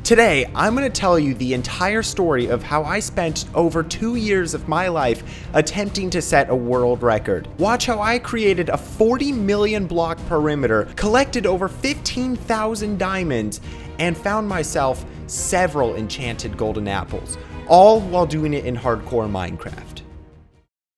Today, I'm going to tell you the entire story of how I spent over 2 years of my life attempting to set a world record. Watch how I created a 40 million block perimeter, collected over 15,000 diamonds, and found myself several enchanted golden apples, all while doing it in hardcore Minecraft.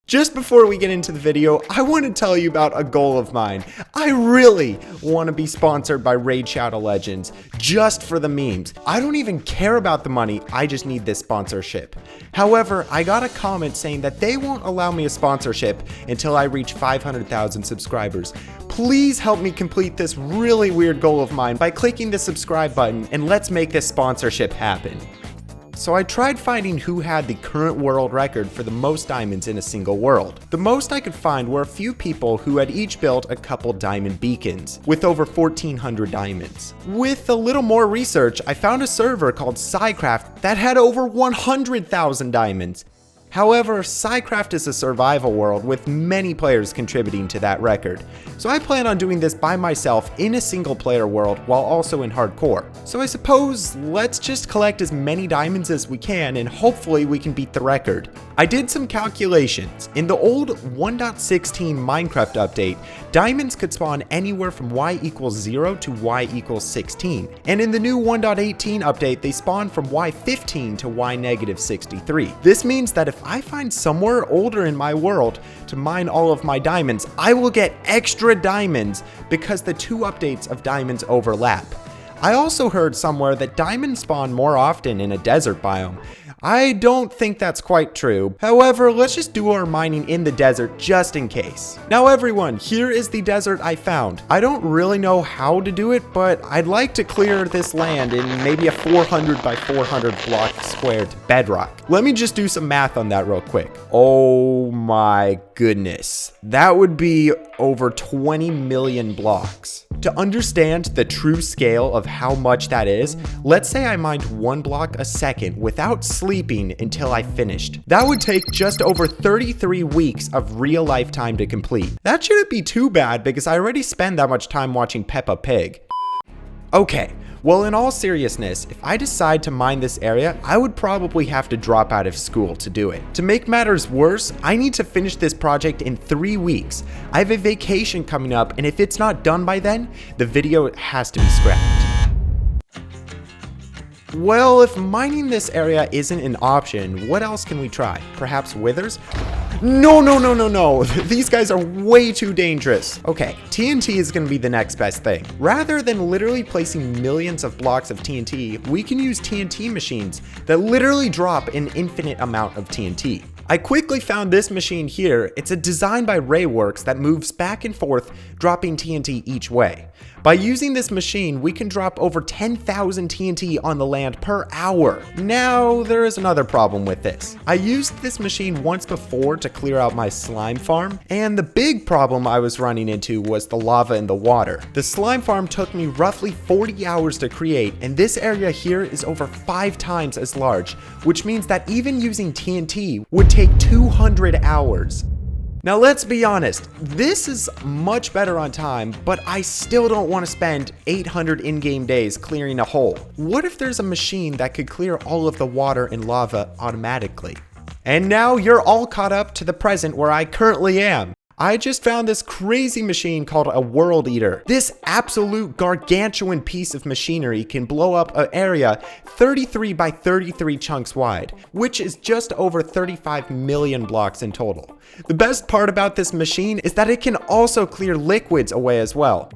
Just before we get into the video, I want to tell you about a goal of mine. I really want to be sponsored by Raid Shadow Legends, just for the memes. I don't even care about the money, I just need this sponsorship. However, I got a comment saying that they won't allow me a sponsorship until I reach 500,000 subscribers. Please help me complete this really weird goal of mine by clicking the subscribe button, and let's make this sponsorship happen. So I tried finding who had the current world record for the most diamonds in a single world. The most I could find were a few people who had each built a couple diamond beacons, with over 1,400 diamonds. With a little more research, I found a server called Psycraft that had over 100,000 diamonds. However, Psycraft is a survival world with many players contributing to that record, so I plan on doing this by myself in a single player world while also in hardcore. So I suppose let's just collect as many diamonds as we can and hopefully we can beat the record. I did some calculations. In the old 1.16 Minecraft update, diamonds could spawn anywhere from y equals 0 to y equals 16, and in the new 1.18 update they spawn from y 15 to y negative 63. This means that if I find somewhere older in my world to mine all of my diamonds, I will get extra diamonds because the two updates of diamonds overlap. I also heard somewhere that diamonds spawn more often in a desert biome. I don't think that's quite true. However, let's just do our mining in the desert just in case. Now everyone, here is the desert I found. I don't really know how to do it, but I'd like to clear this land in maybe a 400 by 400 block squared bedrock. Let me just do some math on that real quick. Oh my goodness. That would be over 20 million blocks. To understand the true scale of how much that is, let's say I mined 1 block a second without sleeping until I finished. That would take just over 33 weeks of real life time to complete. That shouldn't be too bad because I already spend that much time watching Peppa Pig. Okay. Well, in all seriousness, if I decide to mine this area, I would probably have to drop out of school to do it. To make matters worse, I need to finish this project in 3 weeks. I have a vacation coming up, and if it's not done by then, the video has to be scrapped. Well, if mining this area isn't an option, what else can we try? Perhaps withers? No. These guys are way too dangerous. Okay, TNT is gonna be the next best thing. Rather than literally placing millions of blocks of TNT, we can use TNT machines that literally drop an infinite amount of TNT. I quickly found this machine here. It's a design by Rayworks that moves back and forth, dropping TNT each way. By using this machine, we can drop over 10,000 TNT on the land per hour. Now, there is another problem with this. I used this machine once before to clear out my slime farm, and the big problem I was running into was the lava in the water. The slime farm took me roughly 40 hours to create, and this area here is over 5 times as large, which means that even using TNT would take 200 hours. Now let's be honest, this is much better on time, but I still don't want to spend 800 in-game days clearing a hole. What if there's a machine that could clear all of the water and lava automatically? And now you're all caught up to the present where I currently am. I just found this crazy machine called a World Eater. This absolute gargantuan piece of machinery can blow up an area 33 by 33 chunks wide, which is just over 35 million blocks in total. The best part about this machine is that it can also clear liquids away as well.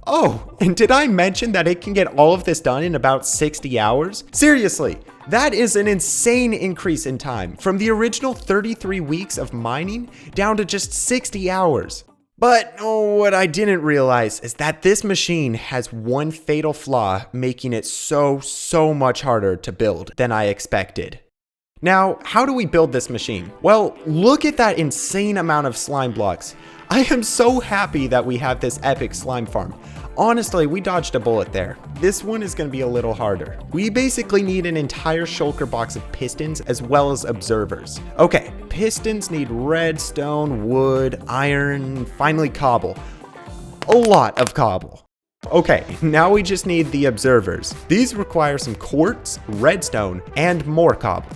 Oh, and did I mention that it can get all of this done in about 60 hours? Seriously, that is an insane increase in time, from the original 33 weeks of mining down to just 60 hours. But what I didn't realize is that this machine has one fatal flaw, making it so much harder to build than I expected. Now, how do we build this machine? Well, look at that insane amount of slime blocks. I am so happy that we have this epic slime farm. Honestly, we dodged a bullet there. This one is going to be a little harder. We basically need an entire shulker box of pistons as well as observers. Okay, pistons need redstone, wood, iron, finally cobble. A lot of cobble. Okay, now we just need the observers. These require some quartz, redstone, and more cobble.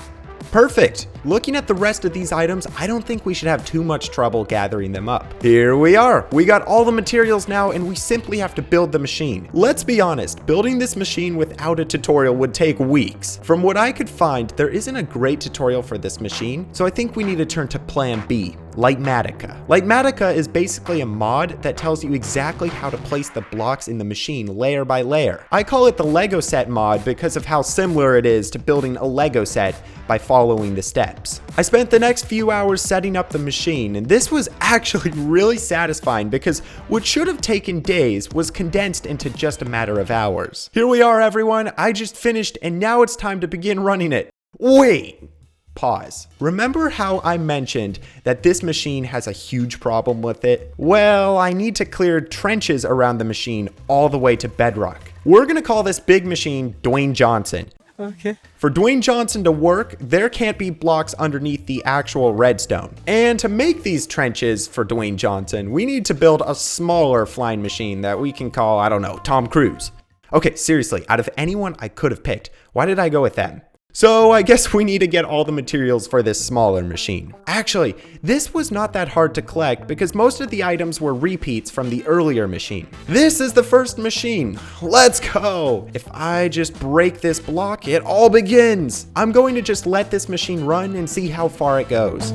Perfect! Looking at the rest of these items, I don't think we should have too much trouble gathering them up. Here we are! We got all the materials now and we simply have to build the machine. Let's be honest, building this machine without a tutorial would take weeks. From what I could find, there isn't a great tutorial for this machine, so I think we need to turn to plan B. Lightmatica. Lightmatica is basically a mod that tells you exactly how to place the blocks in the machine layer by layer. I call it the Lego set mod because of how similar it is to building a Lego set by following the steps. I spent the next few hours setting up the machine, and this was actually really satisfying because what should have taken days was condensed into just a matter of hours. Here we are, everyone. I just finished and now it's time to begin running it. Wait! Pause. Remember how I mentioned that this machine has a huge problem with it? Well, I need to clear trenches around the machine all the way to bedrock. We're gonna call this big machine Dwayne Johnson. Okay. For Dwayne Johnson to work, there can't be blocks underneath the actual redstone. And to make these trenches for Dwayne Johnson, we need to build a smaller flying machine that we can call, I don't know, Tom Cruise. Okay, seriously, out of anyone I could have picked, why did I go with them? So I guess we need to get all the materials for this smaller machine. Actually, this was not that hard to collect because most of the items were repeats from the earlier machine. This is the first machine. Let's go. If I just break this block, it all begins. I'm going to just let this machine run and see how far it goes.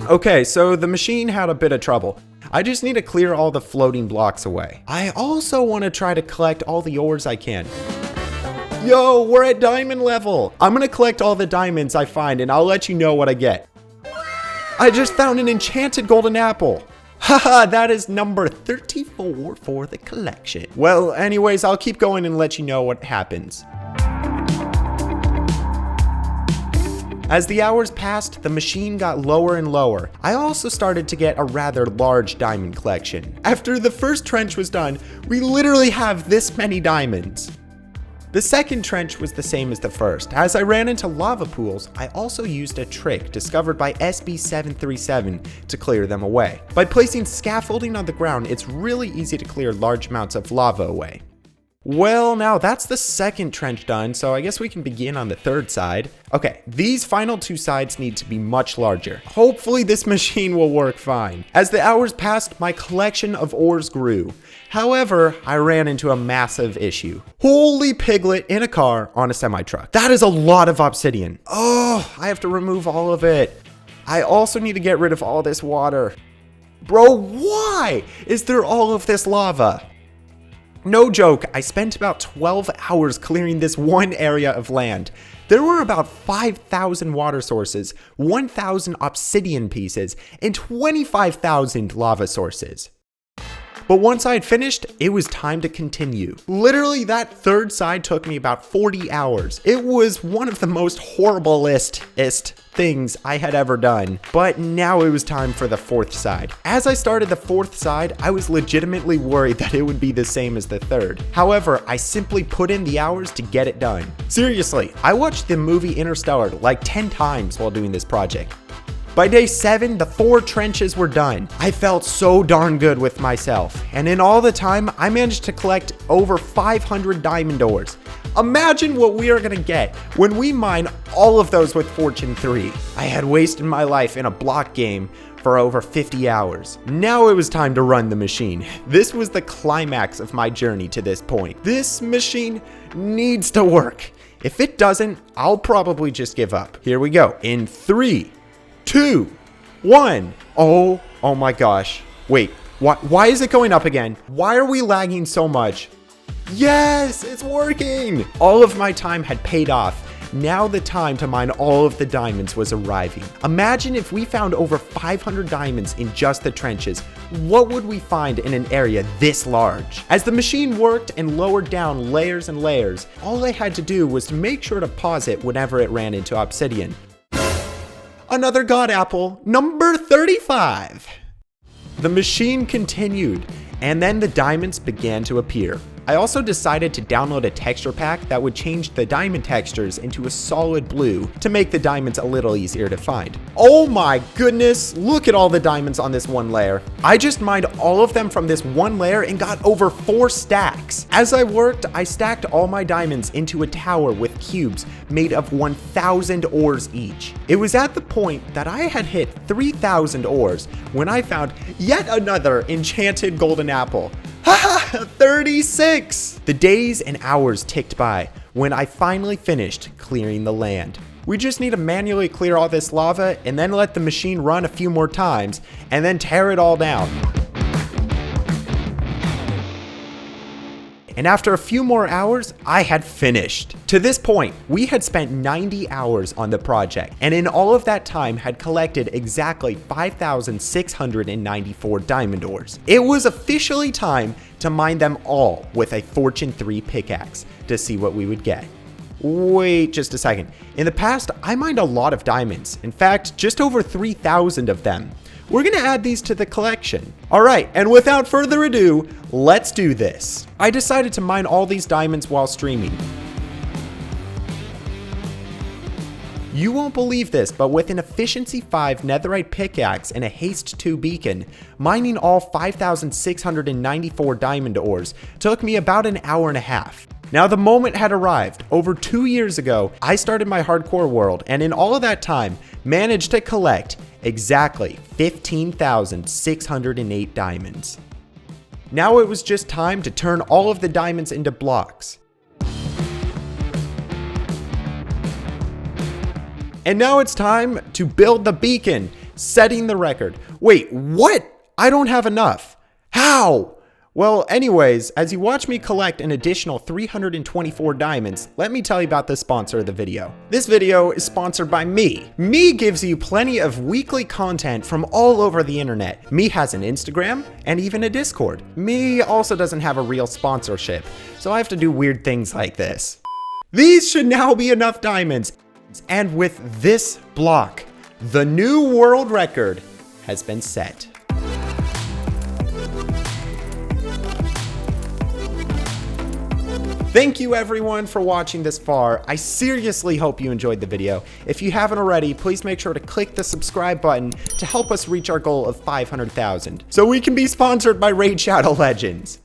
Okay, so the machine had a bit of trouble. I just need to clear all the floating blocks away. I also want to try to collect all the ores I can. Yo, we're at diamond level. I'm gonna collect all the diamonds I find and I'll let you know what I get. I just found an enchanted golden apple. Haha, that is number 34 for the collection. Well, anyways, I'll keep going and let you know what happens. As the hours passed, the machine got lower and lower. I also started to get a rather large diamond collection. After the first trench was done, we literally have this many diamonds. The second trench was the same as the first. As I ran into lava pools, I also used a trick discovered by SB737 to clear them away. By placing scaffolding on the ground, it's really easy to clear large amounts of lava away. Well, now that's the second trench done, so I guess we can begin on the third side. Okay, these final two sides need to be much larger. Hopefully this machine will work fine. As the hours passed, my collection of ores grew. However, I ran into a massive issue. Holy piglet in a car on a semi-truck. That is a lot of obsidian. Oh, I have to remove all of it. I also need to get rid of all this water. Bro, why is there all of this lava? No joke, I spent about 12 hours clearing this one area of land. There were about 5,000 water sources, 1,000 obsidian pieces, and 25,000 lava sources. But once I had finished, it was time to continue. Literally, that third side took me about 40 hours. It was one of the most horriblest things I had ever done. But now it was time for the fourth side. As I started the fourth side, I was legitimately worried that it would be the same as the third. However, I simply put in the hours to get it done. Seriously, I watched the movie Interstellar like 10 times while doing this project. By day 7, the 4 trenches were done. I felt so darn good with myself. And in all the time, I managed to collect over 500 diamond ores. Imagine what we are gonna get when we mine all of those with Fortune 3. I had wasted my life in a block game for over 50 hours. Now it was time to run the machine. This was the climax of my journey to this point. This machine needs to work. If it doesn't, I'll probably just give up. Here we go. In 3, 2, 1. Oh my gosh. Wait, why is it going up again? Why are we lagging so much? Yes, it's working. All of my time had paid off. Now the time to mine all of the diamonds was arriving. Imagine if we found over 500 diamonds in just the trenches. What would we find in an area this large? As the machine worked and lowered down layers and layers, all I had to do was to make sure to pause it whenever it ran into obsidian. Another god apple, number 35. The machine continued, and then the diamonds began to appear. I also decided to download a texture pack that would change the diamond textures into a solid blue to make the diamonds a little easier to find. Oh my goodness, look at all the diamonds on this one layer. I just mined all of them from this one layer and got over 4 stacks. As I worked, I stacked all my diamonds into a tower with cubes made of 1,000 ores each. It was at the point that I had hit 3,000 ores when I found yet another enchanted golden apple. Haha, 36! The days and hours ticked by when I finally finished clearing the land. We just need to manually clear all this lava and then let the machine run a few more times and then tear it all down. And after a few more hours, I had finished. To this point, we had spent 90 hours on the project, and in all of that time had collected exactly 5,694 diamond ores. It was officially time to mine them all with a Fortune 3 pickaxe to see what we would get. Wait just a second. In the past, I mined a lot of diamonds. In fact, just over 3,000 of them. We're gonna add these to the collection. All right, and without further ado, let's do this. I decided to mine all these diamonds while streaming. You won't believe this, but with an efficiency 5 netherite pickaxe and a haste 2 beacon, mining all 5,694 diamond ores took me about an hour and a half. Now the moment had arrived. Over 2 years ago, I started my hardcore world, and in all of that time, managed to collect exactly 15,608 diamonds. Now it was just time to turn all of the diamonds into blocks. And now it's time to build the beacon, setting the record. Wait, what? I don't have enough. How? Well, anyways, as you watch me collect an additional 324 diamonds, let me tell you about the sponsor of the video. This video is sponsored by Me. Me gives you plenty of weekly content from all over the internet. Me has an Instagram and even a Discord. Me also doesn't have a real sponsorship, so I have to do weird things like this. These should now be enough diamonds. And with this block, the new world record has been set. Thank you everyone for watching this far. I seriously hope you enjoyed the video. If you haven't already, please make sure to click the subscribe button to help us reach our goal of 500,000 so we can be sponsored by Raid Shadow Legends.